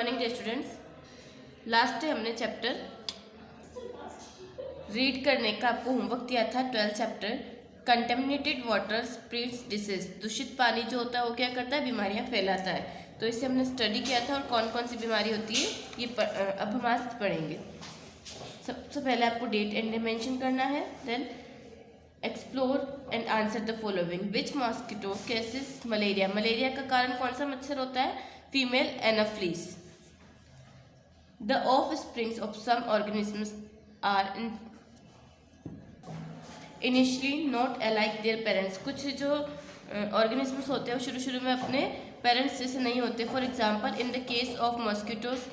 Morning day students. Last day हमने chapter read करने का आपको होमवर्क दिया था। 12th chapter contaminated water spreads disease. दूषित पानी जो होता है वो क्या करता है, बीमारियां फैलाता है। तो इसे हमने स्टडी किया था और कौन कौन सी बीमारी होती है ये अब हम आज पढ़ेंगे। सबसे पहले आपको डेट एंड डे मेंशन करना है। Then explore and answer the following. Which mosquito causes malaria. Malaria का कारण कौन सा मच्छर होता है, female Anopheles. The offsprings of some organisms are initially not alike their parents। कुछ जो organisms होते हैं वो शुरू में अपने पेरेंट्स जैसे नहीं होते। For example in the case of mosquitoes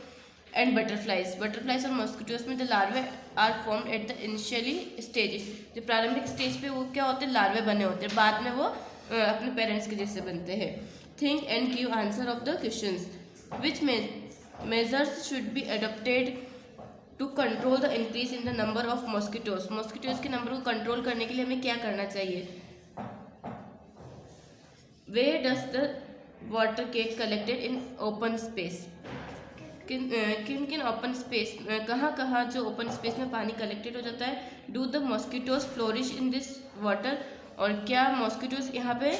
and butterflies. Butterflies और मॉस्किटोज में the larvae are form at the initially stage. जो प्रारंभिक स्टेज पे वो क्या होते हैं, लार्वे बने होते हैं, बाद में वो अपने पेरेंट्स के जैसे बनते हैं। Think and give answer of the questions. Which measures should be adopted to control the increase in the number of mosquitoes। Mosquitoes के नंबर को कंट्रोल करने के लिए हमें क्या करना चाहिए। Where does the water get collected in open space। किन ओपन स्पेस, कहाँ जो ओपन स्पेस में पानी कलेक्टेड हो जाता है। Do the mosquitoes flourish in this water. और क्या मॉस्किटोज यहाँ पे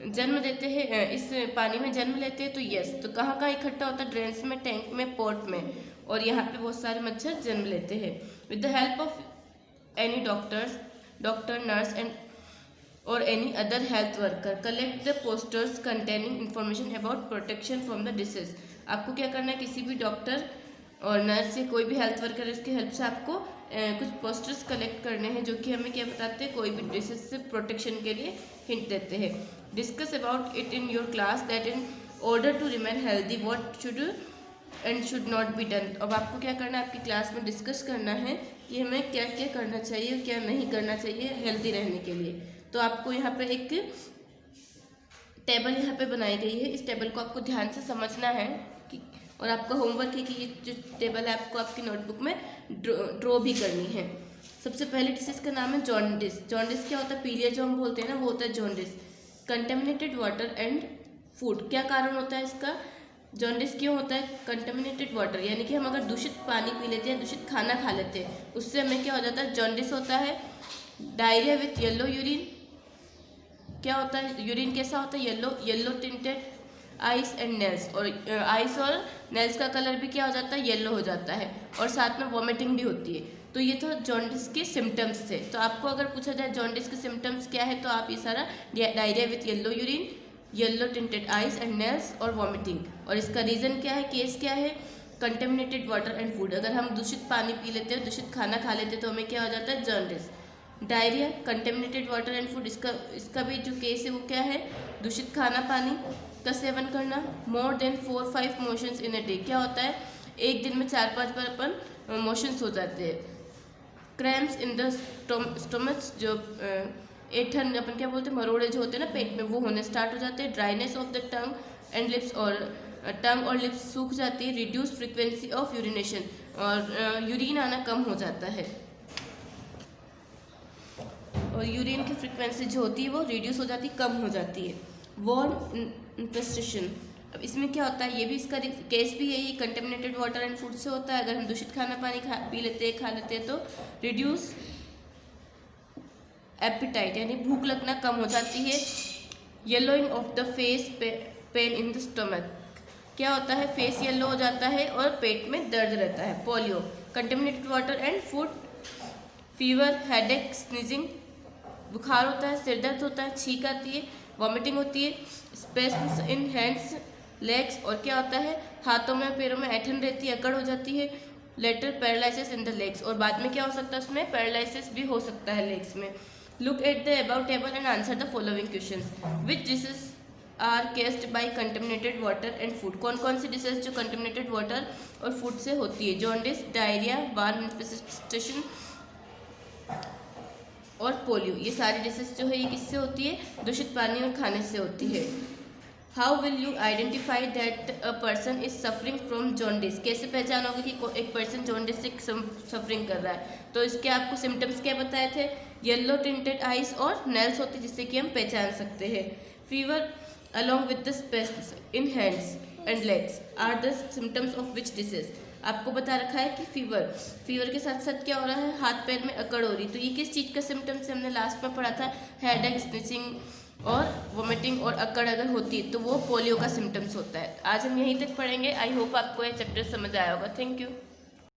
जन्म देते हैं, इस पानी में जन्म लेते हैं। तो यस। तो कहाँ इकट्ठा होता है, ड्रेन्स में, टैंक में, पोर्ट में। और यहाँ पे बहुत सारे मच्छर जन्म लेते हैं। With the help of any doctor nurse and और any other health worker collect the posters containing information about protection from the disease. आपको क्या करना है, किसी भी डॉक्टर और नर्स से, कोई भी हेल्थ वर्कर, इसकी हेल्प से आपको कुछ पोस्टर्स कलेक्ट करने हैं जो कि हमें क्या बताते हैं, कोई भी डिसीज से प्रोटेक्शन के लिए हिंट देते हैं। Discuss about it in your class that in order to remain healthy what should and should not be done. अब आपको क्या करना है, आपकी क्लास में डिस्कस करना है कि हमें क्या क्या करना चाहिए, क्या नहीं करना चाहिए हेल्दी रहने के लिए। तो आपको यहाँ पे एक टेबल यहाँ पे बनाई गई है। इस टेबल को आपको ध्यान से समझना है कि, और आपका होमवर्क है कि ये जो टेबल है आपको आपकी नोटबुक में ड्रॉ भी करनी है। सबसे पहले डिसीज का नाम है जॉन्डिस। जॉन्डिस क्या होता है, पीलिया जो हम बोलते हैं ना, वो होता है jaundice. Contaminated water and food. क्या कारण होता है इसका, जॉन्डिस क्यों होता है, कंटेमिनेटेड वाटर, यानी कि हम अगर दूषित पानी पी लेते हैं, दूषित खाना खा लेते हैं, उससे हमें क्या हो जाता है, जॉन्डिस होता है। Diarrhoea with yellow urine. क्या होता है, यूरिन कैसा होता है, yellow tinted ice and nails. और आइस और नेल्स का कलर भी क्या हो जाता है, येलो हो जाता है। और साथ में वॉमिटिंग भी होती है। तो ये तो जॉन्डिस के सिम्टम्स थे। तो आपको अगर पूछा जाए जॉन्डिस के सिम्टम्स क्या है, तो आप ये सारा diarrhoea with yellow urine, yellow tinted ice and nails और वॉमिटिंग। और इसका रीज़न क्या है, केस क्या है, कंटेमिनेटेड वाटर एंड फूड। अगर हम दूषित पानी पी लेते हैं, दूषित खाना खा लेते हैं, तो हमें क्या हो जाता है, jaundice. Diarrhoea, contaminated water and food, इसका भी जो केस है वो क्या है, दूषित खाना पानी का सेवन करना। More than 4-5 motions in a day. क्या होता है, एक दिन में 4-5 बार अपन मोशंस हो जाते हैं। क्रैम्प्स इन द स्टोमच, जो ऐंठन अपन क्या बोलते हैं, मरोड़े जो होते हैं ना पेट में, वो होने स्टार्ट हो जाते हैं। Dryness of the tongue and lips, और टंग और लिप्स सूख जाती है। रिड्यूस फ्रिक्वेंसी ऑफ यूरिनेशन, और यूरिन आना कम हो जाता है। और यूरिन की फ्रिक्वेंसी जो होती है वो रिड्यूस हो जाती है, कम हो जाती है। Worm infestation. अब इसमें क्या होता है, ये भी इसका केस भी यही कंटेमिनेटेड वाटर एंड फूड से होता है। अगर हम दूषित खाना पानी पी लेते हैं, खा लेते हैं, तो रिड्यूस एपिटाइट, यानी भूख लगना कम हो जाती है। Yellowing of the face, pain in the stomach. क्या होता है, फेस येलो हो जाता है और पेट में दर्द रहता है। Polio, contaminated water and food. Fever, headache, sneezing, बुखार होता है, सिर दर्द होता है, छींक आती है, वॉमिटिंग होती है। स्पेस्म्स इन हैंड्स लेग्स, और क्या होता है, हाथों में पैरों में ऐंठन रहती है, अकड़ हो जाती है। Later paralysis in the legs, और बाद में क्या हो सकता है, उसमें पैरालिसिस भी हो सकता है लेग्स में। Look at the about table and answer the following questions. Which disease are caused by contaminated water and food. कौन कौन सी डिसीज जो कंटेमिनेटेड वाटर और फूड से होती है, जॉन्डिस, डायरिया, वार्म इन्फेस्टेशन और पोलियो। ये सारी डिसीज जो है ये किससे होती है, दूषित पानी और खाने से होती है। How will you identify that a person is suffering from jaundice. कैसे पहचानोगे कि एक पर्सन जॉन्डिस से सफरिंग कर रहा है। तो इसके आपको सिम्टम्स क्या बताए थे, येलो टिंटेड आइस और नेल्स होती है, जिससे कि हम पहचान सकते हैं। Fever along with the spasms in hands, and legs are the symptoms of which disease. आपको बता रखा है कि फीवर के साथ साथ क्या हो रहा है, हाथ पैर में अकड़ हो रही, तो ये किस चीज़ का सिम्टम्स है, हमने लास्ट में पढ़ा था, हेडेक, स्नीचिंग और वोमिटिंग और अकड़ अगर होती है तो वो पोलियो का सिम्टम्स होता है। आज हम यहीं तक पढ़ेंगे। आई होप आपको ये चैप्टर समझ आया होगा। Thank you.